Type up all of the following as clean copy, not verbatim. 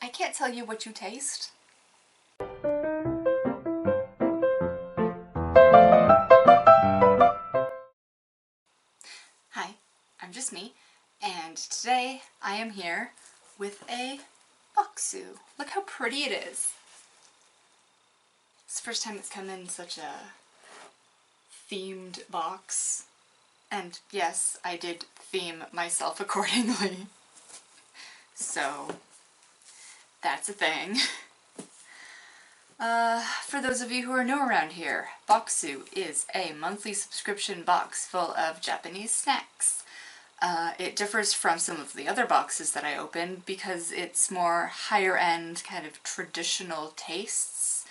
I can't tell you what you taste. Hi, I'm just me, and today I am here with a bokksu. Look how pretty it is. It's the first time it's come in such a themed box. And yes, I did theme myself accordingly. So, that's a thing. For those of you who are new around here, bokksu is a monthly subscription box full of Japanese snacks. It differs from some of the other boxes that I opened because it's more higher end, kind of traditional tastes,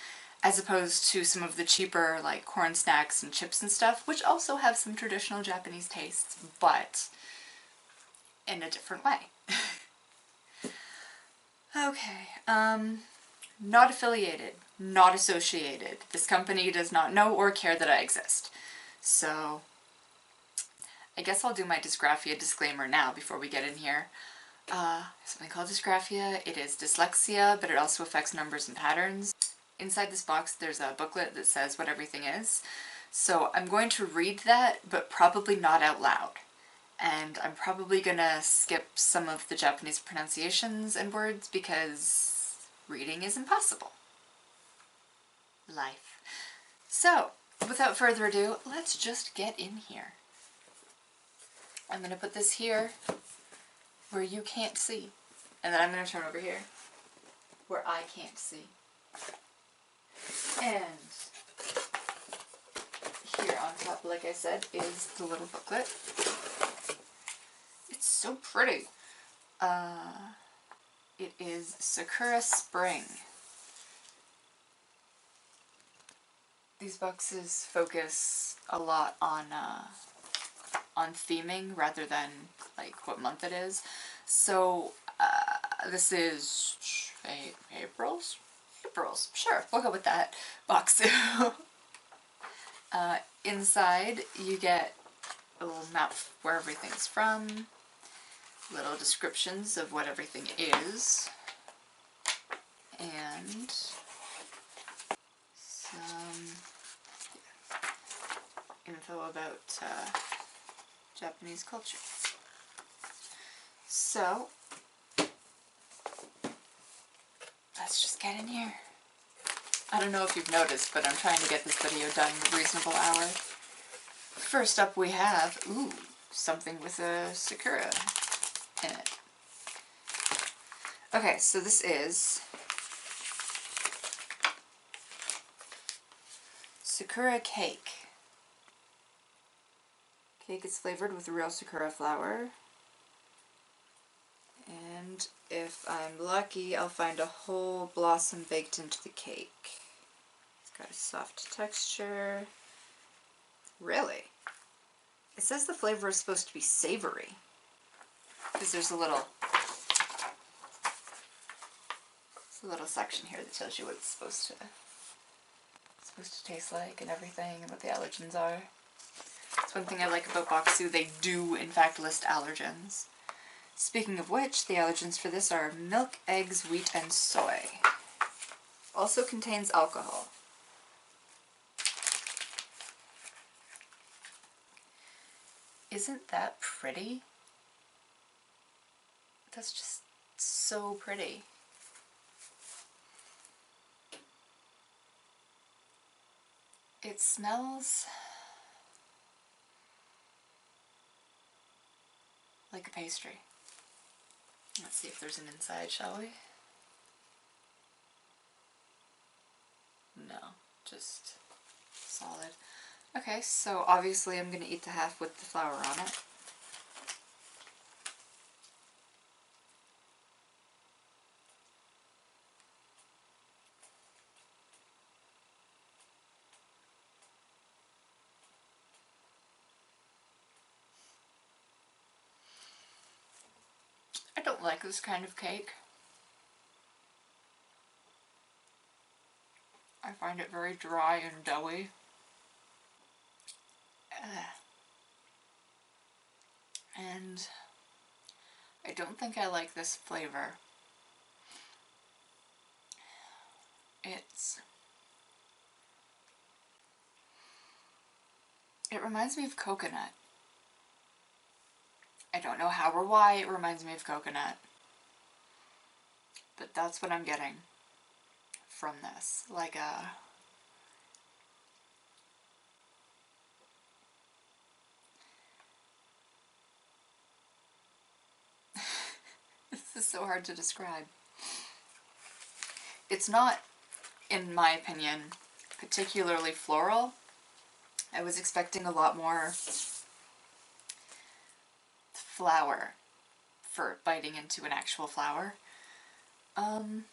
as opposed to some of the cheaper like corn snacks and chips and stuff, which also have some traditional Japanese tastes, but in a different way. Okay, not affiliated, not associated. This company does not know or care that I exist. So, I guess I'll do my dysgraphia disclaimer now before we get in here. Something called dysgraphia. It is dyslexia, but it also affects numbers and patterns. Inside this box there's a booklet that says what everything is. So I'm going to read that, but probably not out loud. And I'm probably gonna skip some of the Japanese pronunciations and words because reading is impossible. Life. So, without further ado, let's just get in here. I'm gonna put this here where you can't see. And then I'm gonna turn over here where I can't see. And here on top, like I said, is the little booklet. It's so pretty. It is Sakura Spring. These boxes focus a lot on theming rather than like what month it is. So this is April's? Sure, we'll go with that. Bokksu. Inside you get a little map where everything's from, little descriptions of what everything is, and some info about Japanese culture. So, let's just get in here. I don't know if you've noticed, but I'm trying to get this video done in a reasonable hour. First up we have, ooh, something with a Sakura in it. Okay, so this is Sakura Cake. Cake is flavored with real Sakura flower. And if I'm lucky, I'll find a whole blossom baked into the cake. It's got a soft texture. Really? It says the flavor is supposed to be savory. Because there's a little section here that tells you what it's supposed to taste like and everything and what the allergens are. That's one thing I like about bokksu. They do in fact list allergens. Speaking of which, the allergens for this are milk, eggs, wheat, and soy. Also contains alcohol. Isn't that pretty? That's just so pretty. It smells like a pastry. Let's see if there's an inside, shall we? No, just solid. Okay, so obviously I'm gonna eat the half with the flour on it. I don't like this kind of cake. I find it very dry and doughy. And I don't think I like this flavor. It reminds me of coconut. I don't know how or why it reminds me of coconut. But that's what I'm getting from this. Like a... This is so hard to describe. It's not, in my opinion, particularly floral. I was expecting a lot more flower for biting into an actual flower. It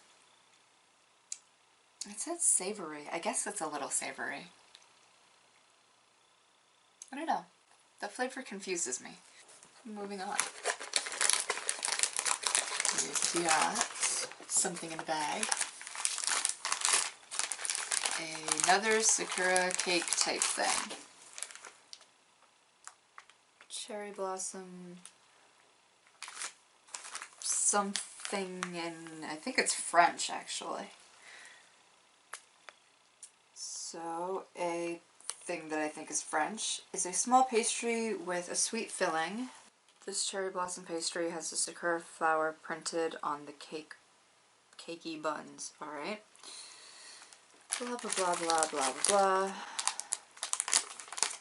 says savory. I guess it's a little savory. I don't know. The flavor confuses me. Moving on. We've got something in the bag. Another Sakura Cake type thing. Cherry blossom. Something in... I think it's French, actually. So, a thing that I think is French is a small pastry with a sweet filling. This cherry blossom pastry has the sakura flower printed on the cakey buns. Alright. Blah blah blah blah blah blah.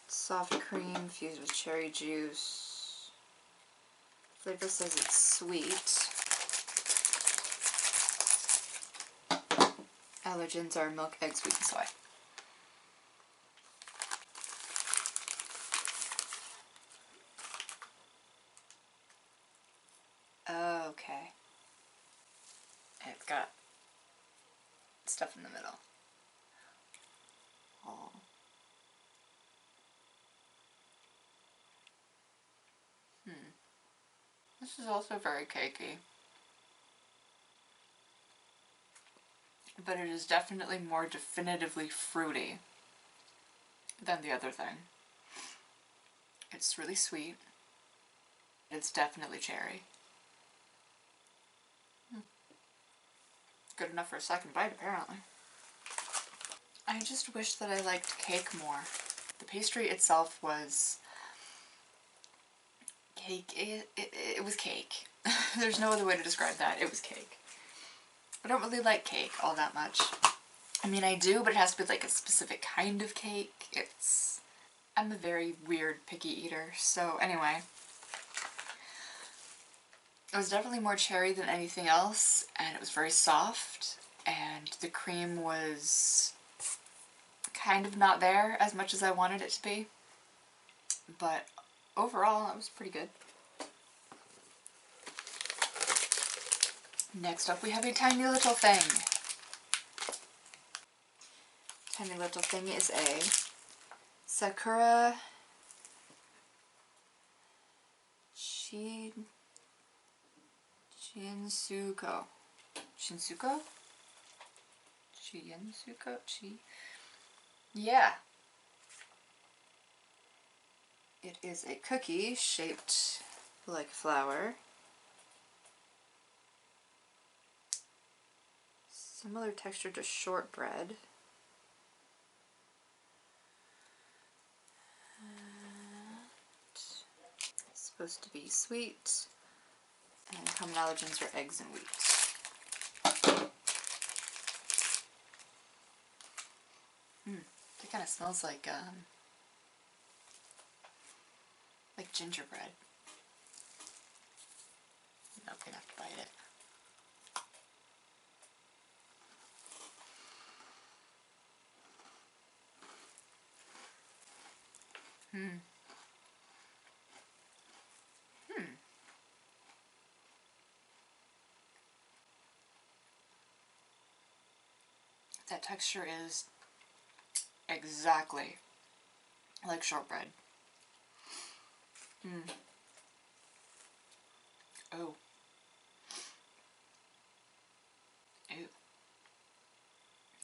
Soft cream fused with cherry juice. Flavor says it's sweet. Allergens are milk, egg, sweet, and soy. Okay. It's got stuff in the middle. Oh. This is also very cakey. But it is definitely more definitively fruity than the other thing. It's really sweet. It's definitely cherry. Good enough for a second bite, apparently. I just wish that I liked cake more. The pastry itself was cake. It was cake. There's no other way to describe that. It was cake. I don't really like cake all that much. I mean, I do, but it has to be like a specific kind of cake. I'm a very weird, picky eater. So anyway, it was definitely more cherry than anything else, and it was very soft, and the cream was kind of not there as much as I wanted it to be. But overall, it was pretty good. Next up, we have a tiny little thing. Tiny little thing is a Sakura Shinsuko. Shinsuko? Shinsuko? Yeah. It is a cookie shaped like a flower. Similar texture to shortbread. It's supposed to be sweet. And common allergens are eggs and wheat. It kind of smells like gingerbread. Nope, gonna have to bite it. That texture is exactly like shortbread. Oh. Ew.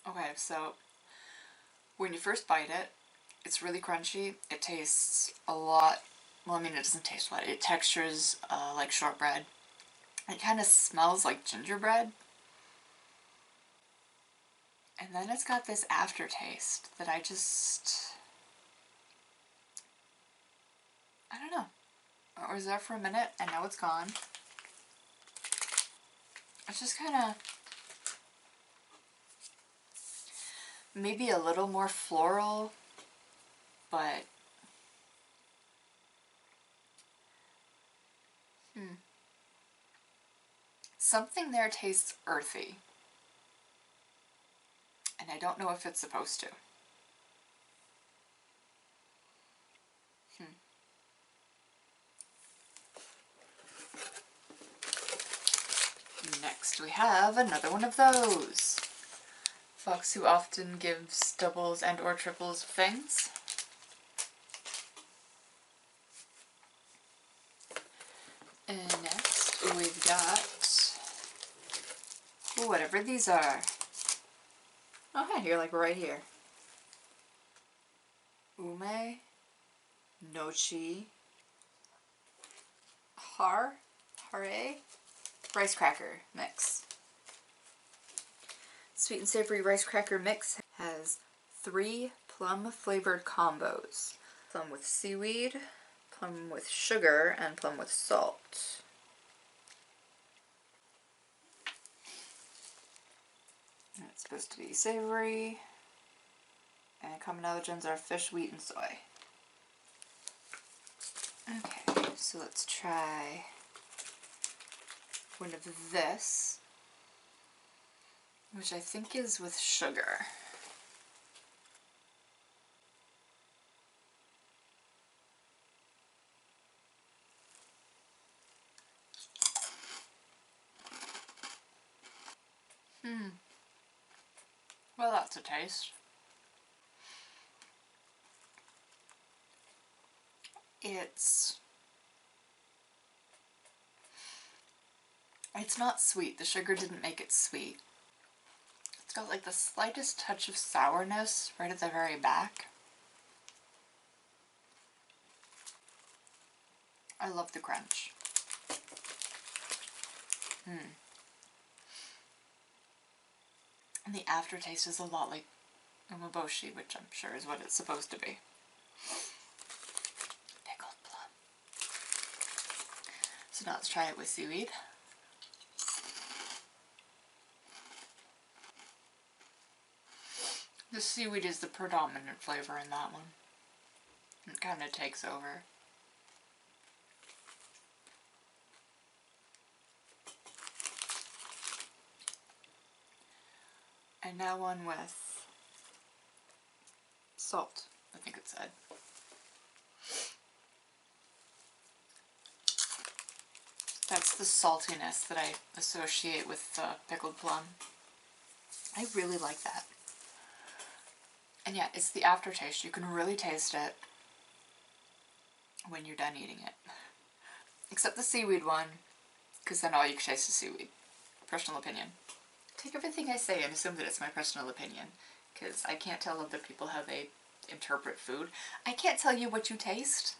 Okay, so when you first bite it, it's really crunchy. It tastes a lot, well, I mean, it doesn't taste what, it textures like shortbread. It kind of smells like gingerbread. And then it's got this aftertaste that I don't know. It was there for a minute and now it's gone. It's just kind of maybe a little more floral, but something there tastes earthy. And I don't know if it's supposed to. Next we have another one of those. Bokksu often gives doubles and or triples of things. And next we've got whatever these are. Oh, hey, you're like right here. Ume, Nochi, Hare, rice cracker mix. Sweet and savory rice cracker mix has 3 plum flavored combos. Plum with seaweed, plum with sugar, and plum with salt. And it's supposed to be savory, and common allergens are fish, wheat, and soy. Okay, so let's try one of this, which I think is with sugar. Well, that's a taste. It's not sweet. The sugar didn't make it sweet. It's got like the slightest touch of sourness right at the very back. I love the crunch. And the aftertaste is a lot like umeboshi, which I'm sure is what it's supposed to be. Pickled plum. So now let's try it with seaweed. The seaweed is the predominant flavor in that one. It kind of takes over. And now one with salt, I think it said. That's the saltiness that I associate with pickled plum. I really like that. And yeah, it's the aftertaste. You can really taste it when you're done eating it. Except the seaweed one, because then all you can taste is seaweed. Personal opinion. Take everything I say and assume that it's my personal opinion, because I can't tell other people how they interpret food. I can't tell you what you taste.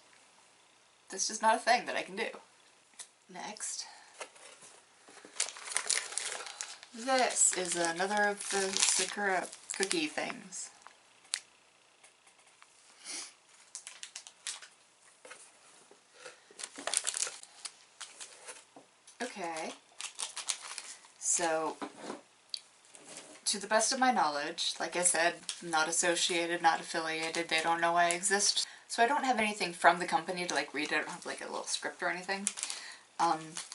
That's just not a thing that I can do. Next. This is another of the Sakura cookie things. Okay. So, to the best of my knowledge, like I said, not associated, not affiliated, they don't know I exist. So I don't have anything from the company to like read. I don't have like a little script or anything.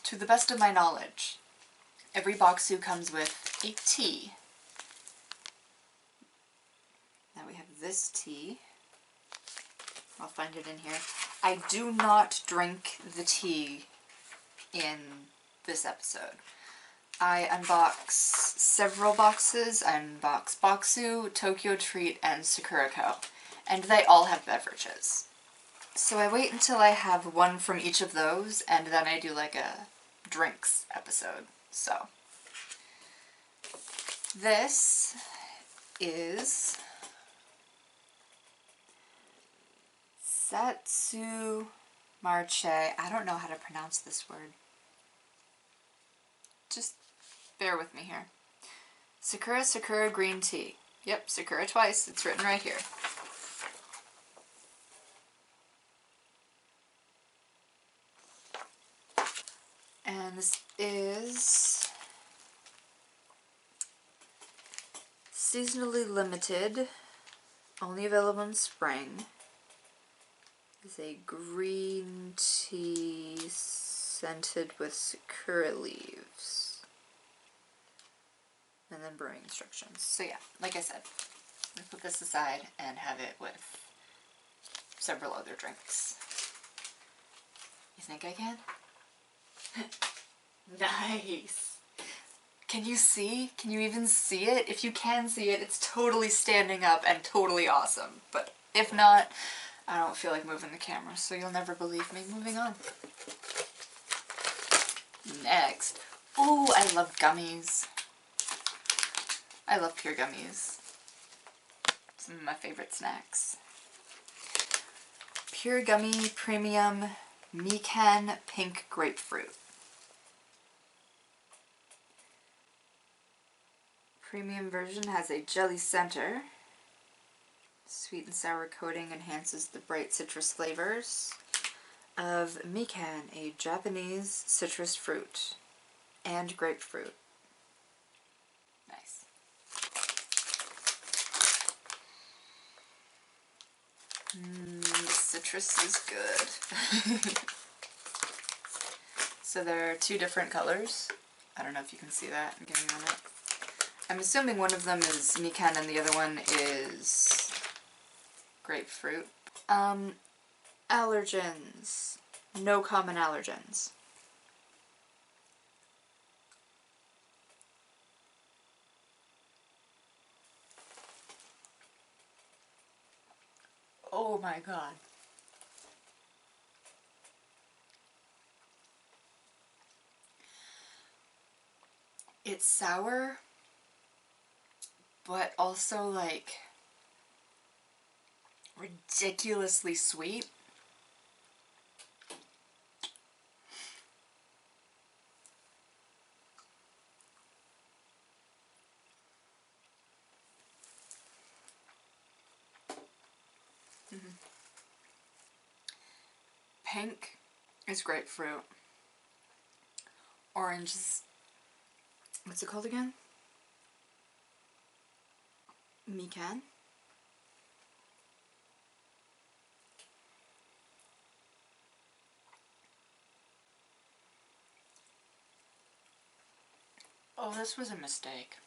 To the best of my knowledge, every bokksu comes with a tea. Now we have this tea. I'll find it in here. I do not drink the tea in this episode. I unbox several boxes. I unbox Bokksu, Tokyo Treat, and Sakura Co. And they all have beverages. So I wait until I have one from each of those, and then I do like a drinks episode. So this is Satsu Marche. I don't know how to pronounce this word. Just bear with me here. Sakura Green Tea. Yep, Sakura twice. It's written right here. And this is seasonally limited, only available in spring. It's a green tea scented with sakura leaves. And then brewing instructions. So yeah, like I said, I'm going to put this aside and have it with several other drinks. You think I can? Nice! Can you see? Can you even see it? If you can see it, it's totally standing up and totally awesome. But if not, I don't feel like moving the camera, so you'll never believe me. Moving on. Next. Ooh, I love gummies. I love pure gummies. Some of my favorite snacks. Pure Gummy Premium Mikan Pink Grapefruit. Premium version has a jelly center. Sweet and sour coating enhances the bright citrus flavors of mikan, a Japanese citrus fruit, and grapefruit. Nice. The citrus is good. So there are two different colors. I don't know if you can see that. I'm getting on it. I'm assuming one of them is mikan and the other one is grapefruit. Allergens. No common allergens. Oh my god. It's sour, but also like ridiculously sweet. Pink is grapefruit. Orange is, what's it called again? Mikan. Oh, this was a mistake.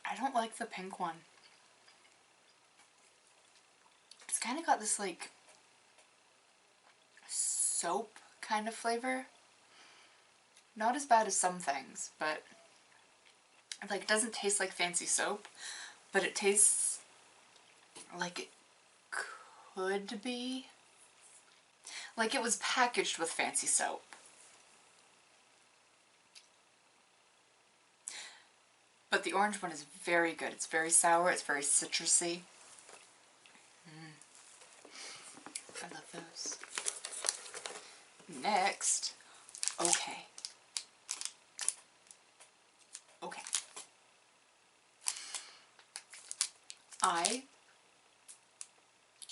I don't like the pink one. It's kind of got this like soap kind of flavor. Not as bad as some things, but like it doesn't taste like fancy soap, but it tastes like it could be. Like it was packaged with fancy soap. But the orange one is very good. It's very sour, it's very citrusy. I love those. Next, okay. Okay. I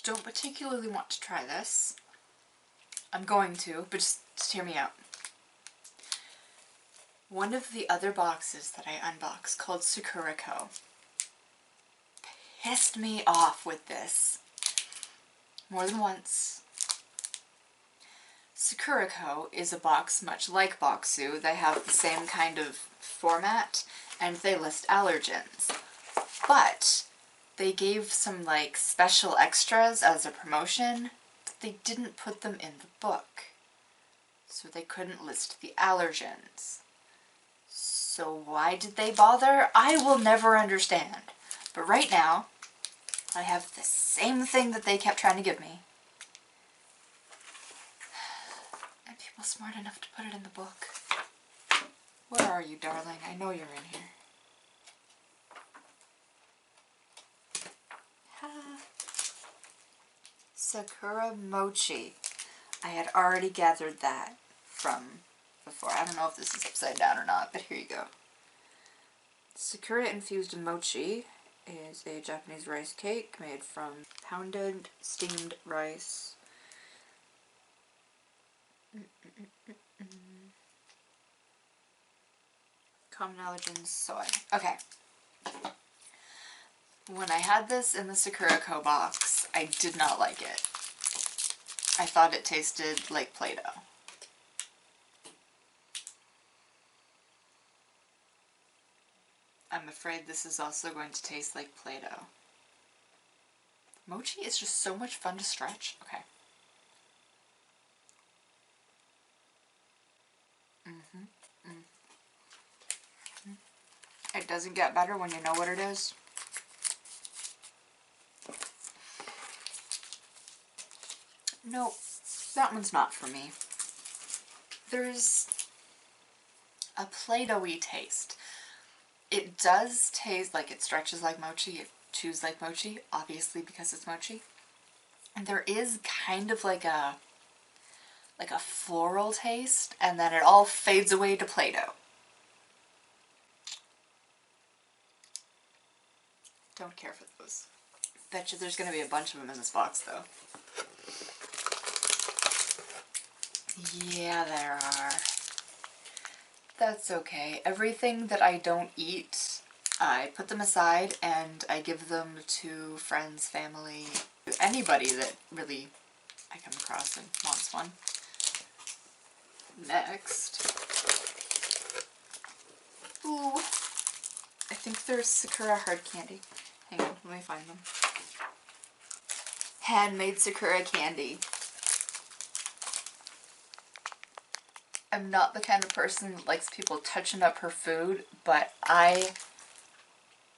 don't particularly want to try this. I'm going to, but just hear me out. One of the other boxes that I unboxed, called Sakura Co, pissed me off with this more than once. Sakura Co is a box much like Bokksu. They have the same kind of format, and they list allergens. But they gave some like special extras as a promotion, but they didn't put them in the book. So they couldn't list the allergens. So why did they bother? I will never understand. But right now, I have the same thing that they kept trying to give me. And people smart enough to put it in the book. Where are you, darling? I know you're in here. Sakura Mochi. I had already gathered that from before. I don't know if this is upside down or not, but here you go. Sakura infused mochi is a Japanese rice cake made from pounded steamed rice. Common allergens, soy. Okay. When I had this in the Sakura Co box, I did not like it. I thought it tasted like Play-Doh. I'm afraid this is also going to taste like Play-Doh. Mochi is just so much fun to stretch. Okay. It doesn't get better when you know what it is. Nope, that one's not for me. There's a Play-Doh-y taste. It does taste like it stretches like mochi, it chews like mochi, obviously because it's mochi. And there is kind of like a floral taste, and then it all fades away to Play-Doh. Don't care for those. Bet you there's gonna be a bunch of them in this box though. Yeah, there are. That's okay. Everything that I don't eat, I put them aside and I give them to friends, family, anybody that really I come across and wants one. Next. Ooh. I think there's Sakura hard candy. Hang on, let me find them. Handmade Sakura candy. I'm not the kind of person that likes people touching up her food, but I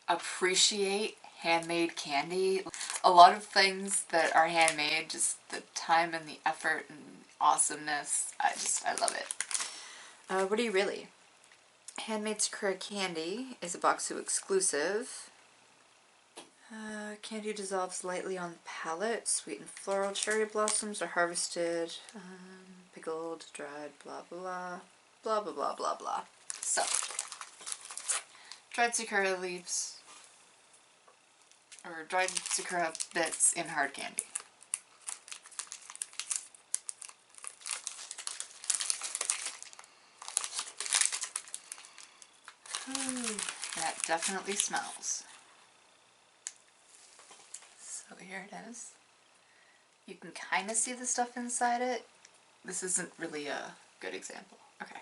appreciate handmade candy. A lot of things that are handmade, just the time and the effort and awesomeness, I love it. What are you really? Handmade Sakura Candy is a Bokksu exclusive. Candy dissolves lightly on the palate. Sweet and floral cherry blossoms are harvested. Pickled, dried, blah blah blah blah blah blah blah. So, dried sakura leaves, or dried sakura bits in hard candy. Ooh, that definitely smells. So here it is. You can kind of see the stuff inside it. This isn't really a good example. Okay.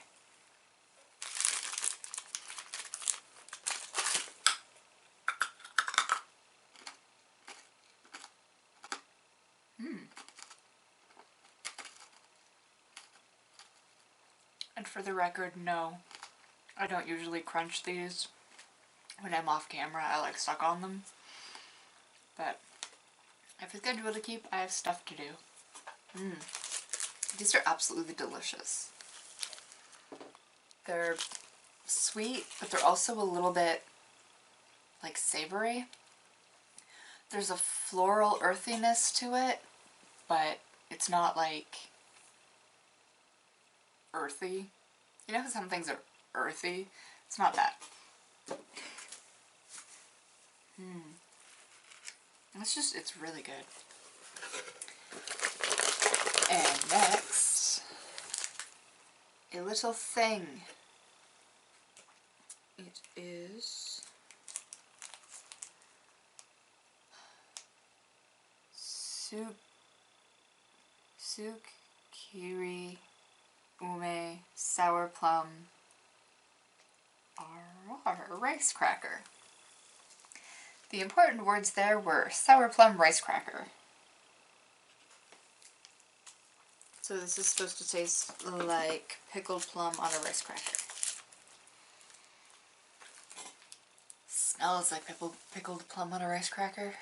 And for the record, no, I don't usually crunch these when I'm off camera. I like suck on them. But if it's schedule to keep, I have stuff to do. These are absolutely delicious. They're sweet, but they're also a little bit like savory. There's a floral earthiness to it, but it's not like earthy. You know how some things are earthy? It's not that. It's really good. And next, a little thing. It is Tsukiri Ume Sour Plum rice cracker. The important words there were sour plum rice cracker. So this is supposed to taste like pickled plum on a rice cracker. Smells like pickled plum on a rice cracker.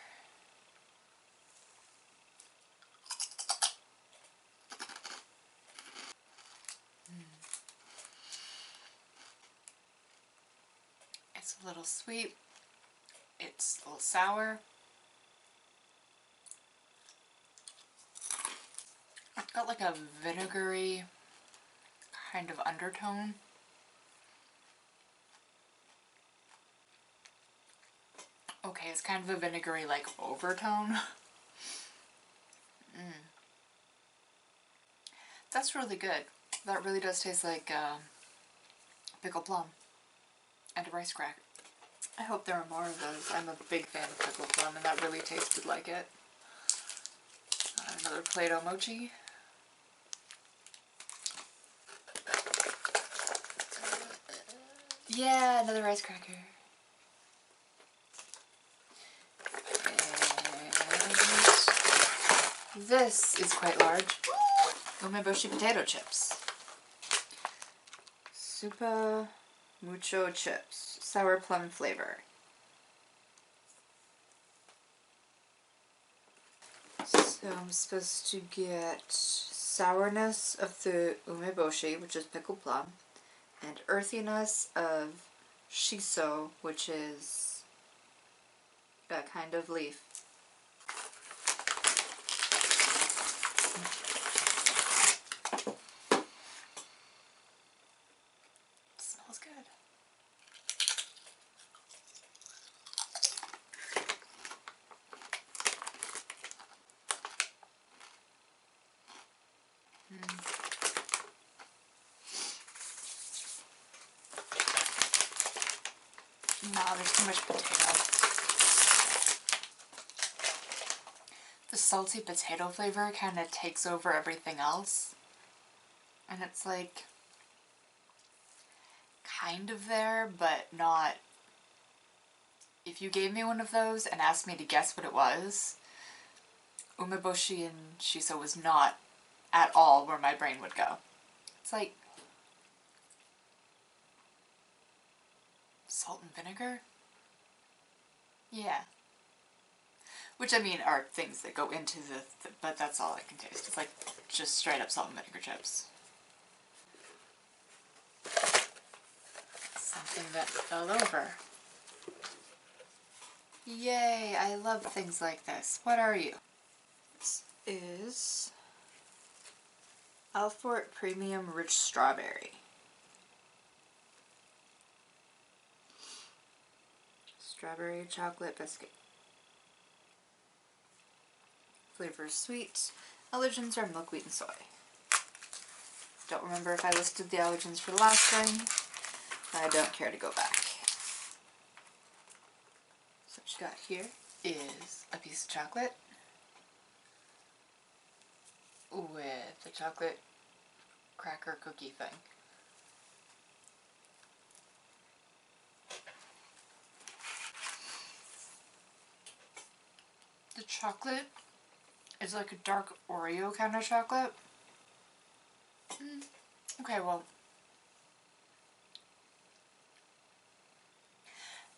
It's a little sweet. It's a little sour. got like a vinegary kind of undertone. Okay, it's kind of a vinegary like overtone. That's really good. That really does taste like pickled plum and a rice cracker. I hope there are more of those. I'm a big fan of pickled plum, and that really tasted like it. Another Play-Doh mochi. Yeah, another rice cracker. And this is quite large. Umeboshi potato chips. Super Mucho chips. Sour plum flavor. So I'm supposed to get sourness of the umeboshi, which is pickled plum, and earthiness of shiso, which is a kind of leaf. It smells good. No, there's too much potato. The salty potato flavor kind of takes over everything else. And it's like kind of there, but not. If you gave me one of those and asked me to guess what it was, umeboshi and shiso was not at all where my brain would go. It's like salt and vinegar? Yeah. Which, I mean, are things that go into but that's all I can taste. It's like just straight up salt and vinegar chips. Something that fell over. Yay, I love things like this. What are you? This is Alfort Premium Rich Strawberry. Strawberry chocolate biscuit. Flavor is sweet. Allergens are milk, wheat, and soy. Don't remember if I listed the allergens for the last thing. I don't care to go back. So what you got here is a piece of chocolate with the chocolate cracker cookie thing. The chocolate is like a dark Oreo kind of chocolate. Okay, well,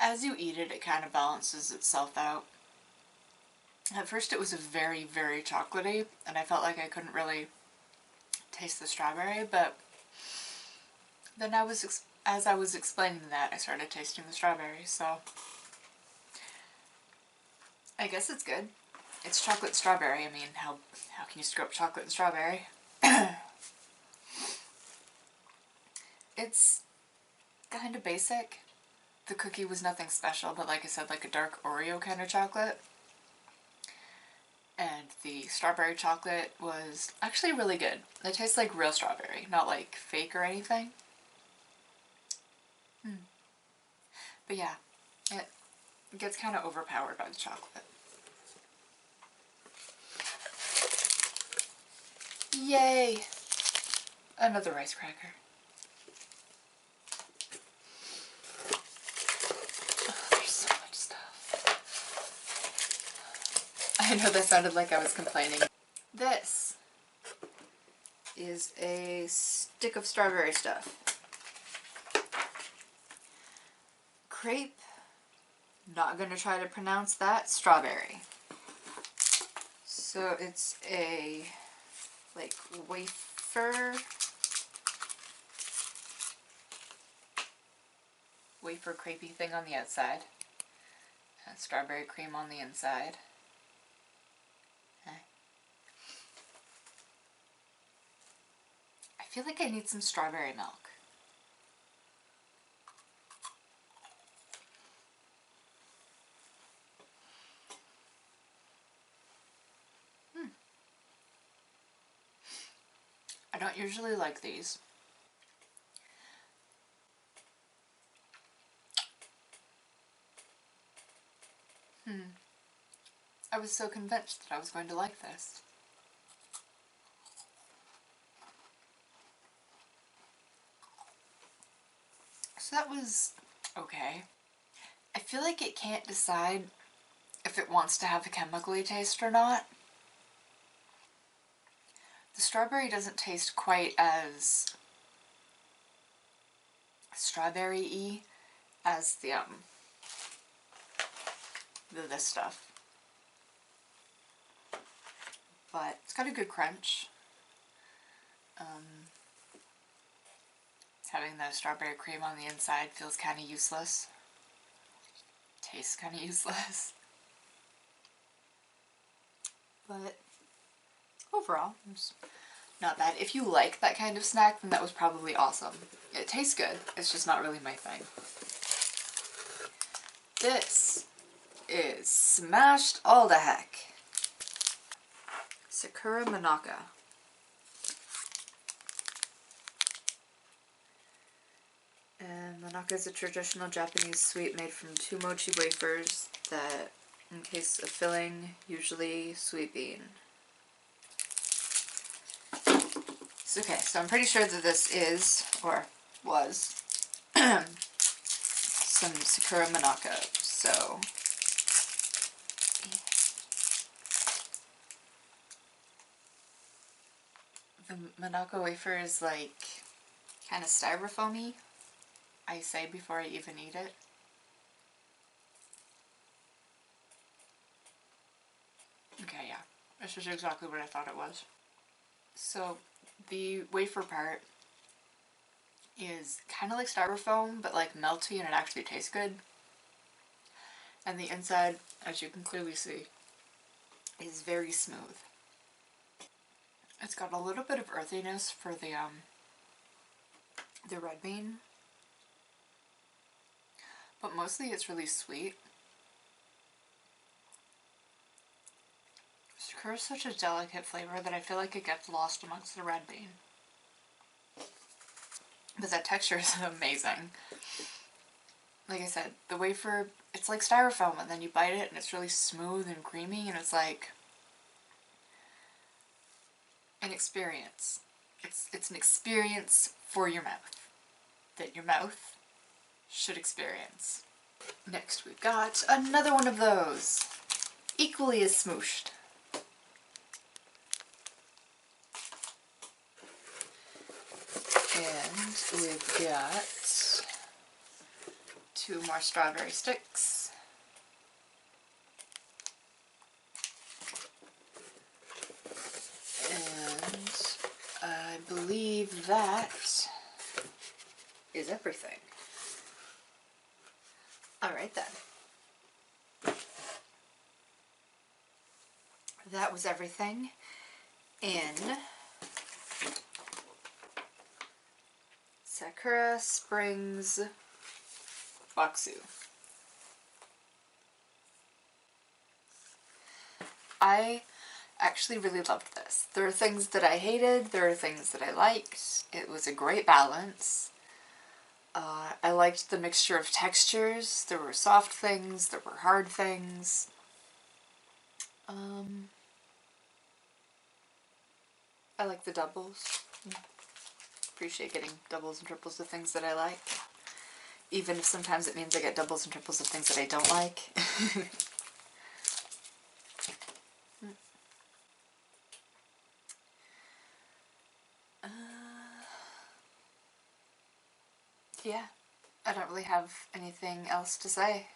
as you eat it, it kind of balances itself out. At first it was very, very chocolatey, and I felt like I couldn't really taste the strawberry, but then as I was explaining that, I started tasting the strawberry, so I guess it's good. It's chocolate strawberry. I mean, how can you screw up chocolate and strawberry? It's kind of basic. The cookie was nothing special, but like I said, like a dark Oreo kind of chocolate. And the strawberry chocolate was actually really good. It tastes like real strawberry, not like fake or anything. But yeah, it gets kind of overpowered by the chocolate. Yay! Another rice cracker. Oh, there's so much stuff. I know that sounded like I was complaining. This is a stick of strawberry stuff. Crepe, not going to try to pronounce that, strawberry. So it's a like wafer crepey thing on the outside, and strawberry cream on the inside. I feel like I need some strawberry milk. I don't usually like these. I was so convinced that I was going to like this. So that was okay. I feel like it can't decide if it wants to have a chemically taste or not. The strawberry doesn't taste quite as strawberry-y as this stuff. But it's got a good crunch. Having the strawberry cream on the inside feels kind of useless. Tastes kind of useless. But overall, it's not bad. If you like that kind of snack, then that was probably awesome. It tastes good. It's just not really my thing. This is smashed all the heck. Sakura Monaka. And Monaka is a traditional Japanese sweet made from 2 mochi wafers that encase a filling, usually sweet bean. Okay, so I'm pretty sure that this is, or was, some Sakura Monaka. So the Monaka wafer is like kind of styrofoamy, I say before I even eat it. Okay, yeah, this is exactly what I thought it was. So the wafer part is kind of like styrofoam, but like melty, and it actually tastes good. And the inside, as you can clearly see, is very smooth. It's got a little bit of earthiness for the red bean, but mostly it's really sweet. Sakura is such a delicate flavor that I feel like it gets lost amongst the red bean. But that texture is amazing. Like I said, the wafer, it's like styrofoam, and then you bite it and it's really smooth and creamy, and it's like an experience. It's an experience for your mouth, that your mouth should experience. Next we've got another one of those, equally as smooshed. And we've got 2 more strawberry sticks. And I believe that is everything. Alright then. That was everything in Sakura Spring Bokksu. I actually really loved this. There are things that I hated, there are things that I liked. It was a great balance. I liked the mixture of textures. There were soft things, there were hard things. I like the doubles. Appreciate getting doubles and triples of things that I like. Even if sometimes it means I get doubles and triples of things that I don't like. Yeah, I don't really have anything else to say.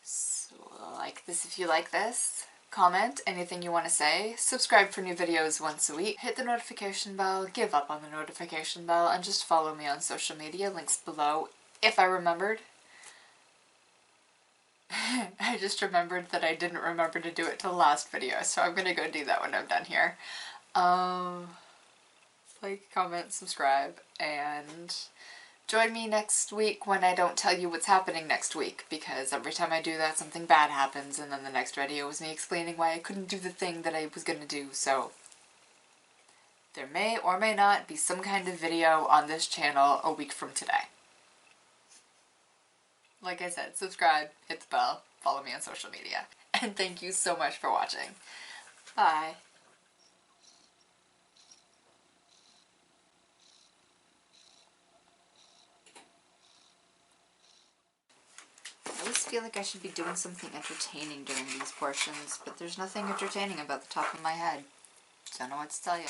So like this if you like this. Comment anything you want to say, subscribe for new videos once a week, hit the notification bell, give up on the notification bell, and just follow me on social media, links below, if I remembered. I just remembered that I didn't remember to do it till the last video, so I'm gonna go do that when I'm done here. like, comment, subscribe, and join me next week when I don't tell you what's happening next week, because every time I do that something bad happens, and then the next video is me explaining why I couldn't do the thing that I was gonna do, so there may or may not be some kind of video on this channel a week from today. Like I said, subscribe, hit the bell, follow me on social media, and thank you so much for watching. Bye. I always feel like I should be doing something entertaining during these portions, but there's nothing entertaining about the top of my head. Don't know what to tell you.